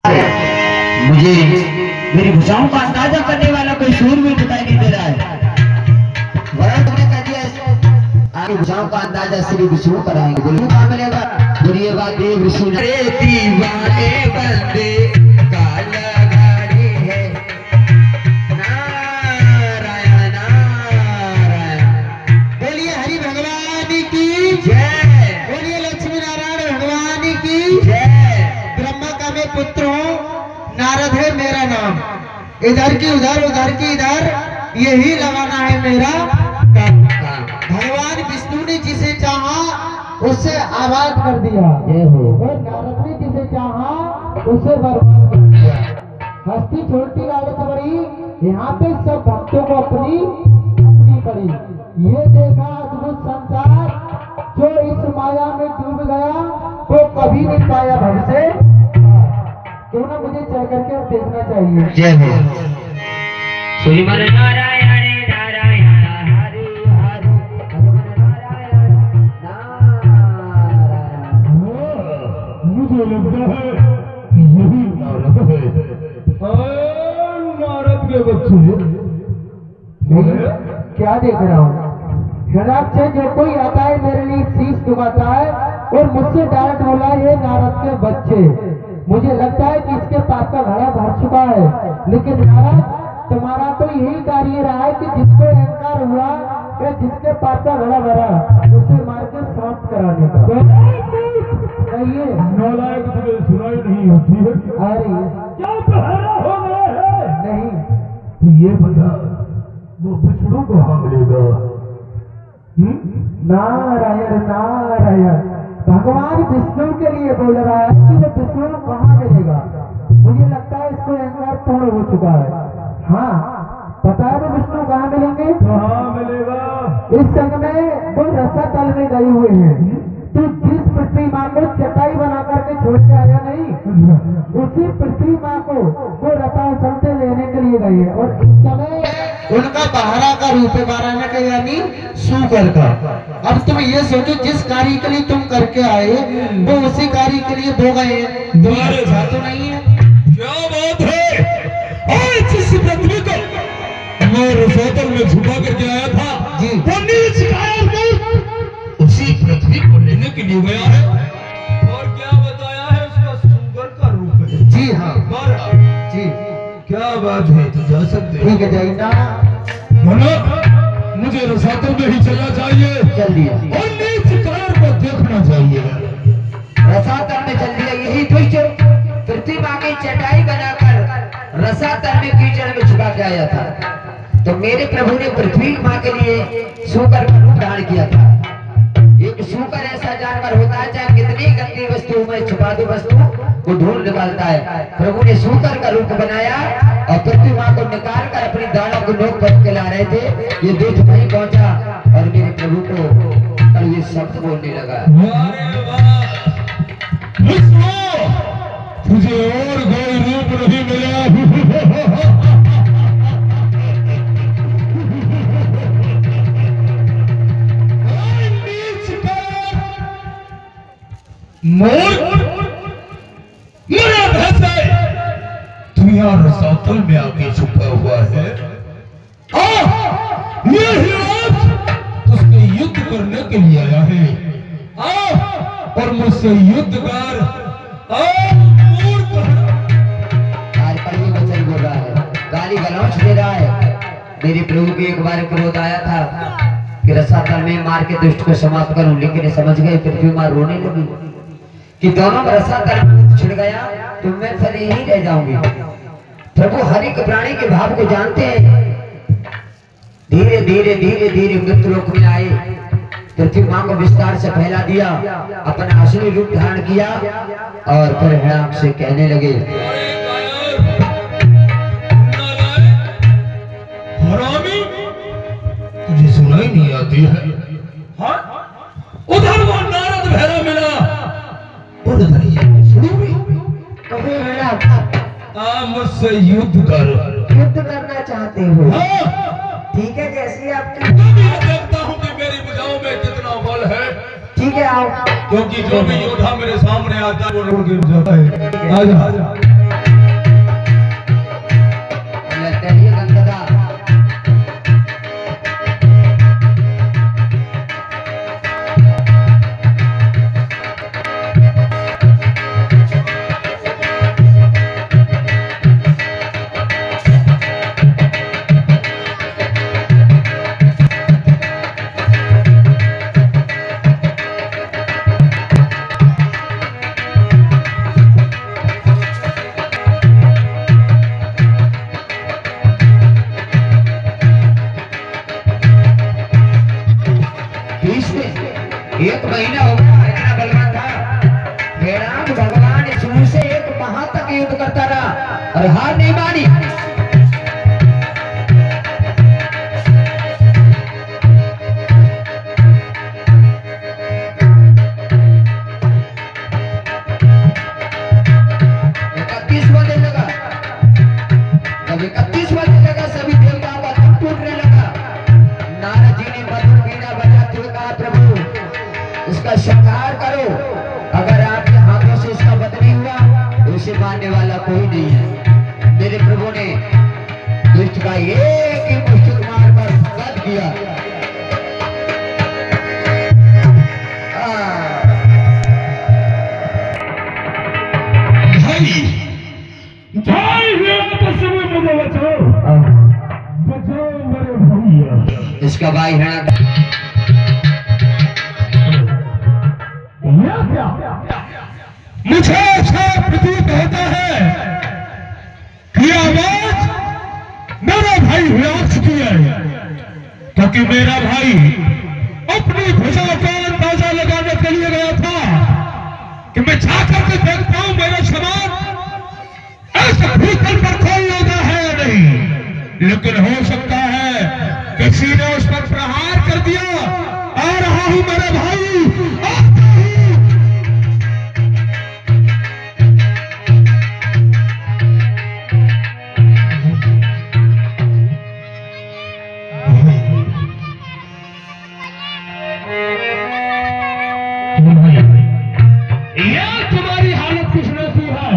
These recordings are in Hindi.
मुझे मेरी भुजाओं का अंदाजा करने वाला कोई सूर भी दिखाई नहीं दे रहा है। वरण तुमने कह दिया आगे भुजाओं का अंदाजा श्री विष्णु कराएंगे। बोलो कहाँ मिलेगा? बोलिएगा देव ऋषि दीवाने बंदे काला गाड़ी है। नारायण नारायण। बोलिए हरि भगवान की जय। बोलिए लक्ष्मी नारायण भगवान की जय। ब्रह्मा का मैं पुत्र हूँ, नारद है मेरा नाम। इधर की उधर उधर की इधर यही लगाना है मेरा काम। भगवान विष्णु ने जिसे चाहा उससे आबाद कर दिया और नारद ने जिसे चाहा उससे बर्बाद कर दिया। हस्ती छोटी लालच बड़ी, यहाँ पे सब भक्तों को अपनी अपनी पड़ी। ये देखा अद्भुत संसार, जो इस माया में डूब गया वो कभी नहीं पाया भव से। क्यों ना मुझे चल करके अब देखना चाहिए। जय हो श्रीमन नारायण नारायण हरि हरि नारायण नारायण। मुझे लगता है यही नारद है। नारद के बच्चे क्या देख रहा हूँ? शराब से जो कोई आता है मेरे लिए शीश झुकाता है और मुझसे डायरेक्ट बोला ये नारद के बच्चे। मुझे लगता है कि इसके पाप का घड़ा भर चुका है, लेकिन नारद तुम्हारा तो यही कार्य रहा है कि जिसको अहंकार हुआ या जिसके पाप का घड़ा भरा उसे मार के समाप्त कराने का। कहिए नालायक तुझे सुनाई नहीं होती है? अरे क्या पहरा हो गया है? नहीं तो ये बता वो विष्णु कहाँ मिलेगा? नारायण नारायण। भगवान विष्णु के लिए बोल रहा है कि वो विष्णु कहाँ मिलेगा। मुझे लगता है इसको अहंकार पूर्ण हो चुका है। हाँ पता है वो विष्णु कहाँ मिलेंगे? कहाँ मिलेगा? इस संग में वो रसातल में गए हुए हैं। तो जिस पृथ्वी माँ को चटाई बना करके छोड़ के आया नहीं, उसी पृथ्वी माँ को वो रसातल से लेने के लिए गए हैं। और इस समय उनका बहारा का रूप है, बहारा का यानी सुकर का। अब तुम ये सोचो जिस कार्य के लिए तुम करके आए वो उसी कार्य के लिए वो गए हैं। तुम्हारे इच्छा तो नहीं है? क्या बात है? आज जिस पृथ्वी को मैं रसोतल में छुपा करके आया था जी, वो नीच कायर नहीं उसी पृथ्वी को लेने के लिए गया है। और क्या बताया है? उसका सुगर का रूप है। जी हाँ जी। क्या बात है? तो जा सकते हैं। ठीक है जाइए ना। मुझे रसातल में ही चलना चाहिए। चल दिया और नीच कायर को देखना चाहिए। रसातल में चल दिया। यही तो पृथ्वी माँ की चटाई बनाकर रसातल में कीचड़ में छुपा के आया था। तो मेरे प्रभु ने पृथ्वी माँ के लिए सूकर का रूप धारण किया था। एक सूकर ऐसा जानवर होता है चाहे कितनी गंदी वस्तु में छुपा दो वस्तु वो ढूंढ निकालता है। प्रभु ने सूकर का रूप बनाया और पृथ्वी माँ को निकाल कर अपनी दाढ़ों को नोक पट के ला रहे थे। ये दूध वहीं पहुंचा और मेरे प्रभु को और ये शब्द बोलने लगा। तुझे और कोई रूप नहीं मिला। मेरा भैंस है तू यहाँ रसातल में आके छुपा हुआ है। ये हिराज तुझसे युद्ध करने के लिए आया है। और मुझसे युद्ध कर। वचन बोल रहा है, गाली गलौच दे रहा है। मेरे प्रभु के एक बार क्रोध आया था कि रसातल में मार के दुष्ट को समाप्त करूं, लेकिन समझ गए पृथ्वी माँ रोने लगी कि दोनों रसातल में छिड़ गया तो मैं फिर यहीं रह जाऊंगी। प्रभु हर एक प्राणी के भाव को जानते हैं। धीरे धीरे धीरे धीरे मृत्यु लोक में आए, पृथ्वी माँ को विस्तार से फैला दिया, अपना असली रूप धारण किया और फिर हिड़ाक से कहने लगे हरामी तुझे सुनाई नहीं आती है? हाँ? उधर वो नारद भैरव मिला और उधर ये विष्णु भी। मुझसे युद्ध कर। युद्ध करना चाहते हो? हाँ? ठीक है जैसी आपकी। मैं देखता हूँ कि मेरी भुजाओं में कितना बल है। ठीक है आओ। क्योंकि जो भी योद्धा मेरे सामने आता है वो रुक जाता है। आजा के युद्ध करता रहा और हार नहीं मानी। जब 31वां दिन लगा सभी देवताओं का दम टूटने लगा। नारद जी ने मधुर वीणा बजाते हुए कहा, प्रभु इसका संहार करो। अगर आपके हाथों से इसका वध नहीं हुआ तो इसे मारने वाला कोई नहीं है। मेरे प्रभु ने दुष्ट का एक ही मुश्किल मार पर वध किया। इसका भाई है मुझे ऐसा प्रतीत होता है कि आवाज मेरा भाई हुआक्ष की है, क्योंकि मेरा भाई अपनी भुजा का अंदाजा लगाने के लिए गया था कि मैं जाकर के देखता हूं मेरा सामान ऐसा भीतर पर खोल लगा है या नहीं। लेकिन हो सकता है किसी ने उस पर प्रहार कर दिया। आ रहा हूं मेरे भाई, आता हूं। यह तुम्हारी हालत किस ने की है?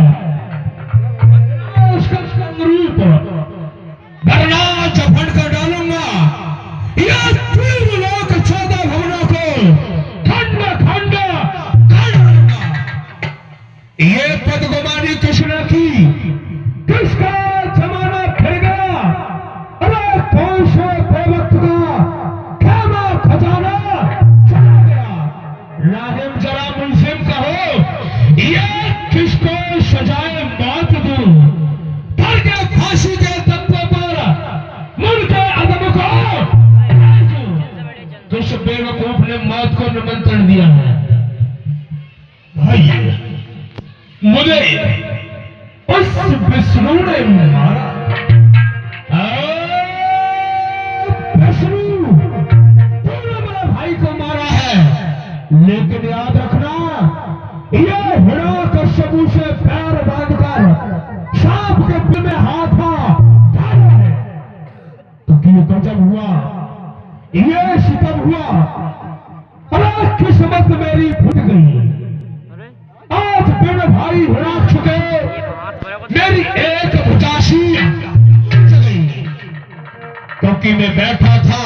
उसका अनुरूप वरना चपट कर डालूंगा। यह तीन लोक 14 भवनों को खंड खंड कर डालूंगा। ये पदगुमानी किसने की? किसका जमाना फिर गया? अरे कौन से बेवक्त का खेमा खजाना चला गया? लाहिम जरा मुंसिम कहो, ये किसको सजाए मौत दूं? भर के फांसी के तख्ते पर मुल्के अदम को जिस बेवकूफ ने मौत को निमंत्रण दिया है। भाई मुझे उस विष्णु ने मारा। विष्णु तूने मेरे भाई को मारा है, लेकिन याद रखना यह हिरण्यकश्यपु से पैर बांधकर सांप के बिल में हाथ डाला है। तो ये गजब हुआ, ये सितम हुआ। अरे किस्मत मेरी फूट गई। आज बिन भाई हिराक चुके मेरी एक भुजाशी गई, क्योंकि मैं बैठा था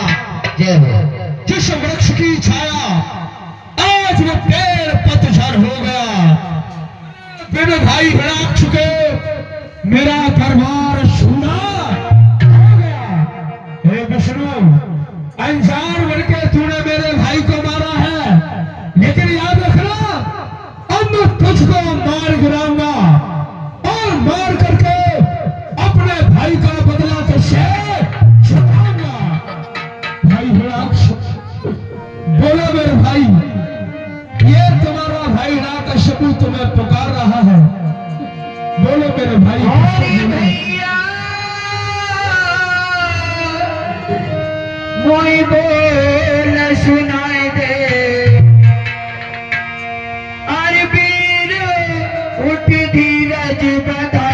जिस वृक्ष की छाया, आज वो पेड़ पतझड़ हो गया। बिन भाई हिराक चुके मेरा दरबार सूना हो गया। हे विष्णु, अनजान बनके तूने मेरे भाई को मारा है, लेकिन याद रखना अब मैं तुझको मार गिराऊंगा और मार करके अपने भाई का बदला तुझसे चुकाऊंगा। भाई हिराक्ष, बोलो मेरे भाई, ये तुम्हारा भाई हिरण्यकश्यपु तुम्हें पुकार रहा है। बोलो मेरे भाई। मोई बोल सुनाए दे, अरे वीर उठ धीरज बता।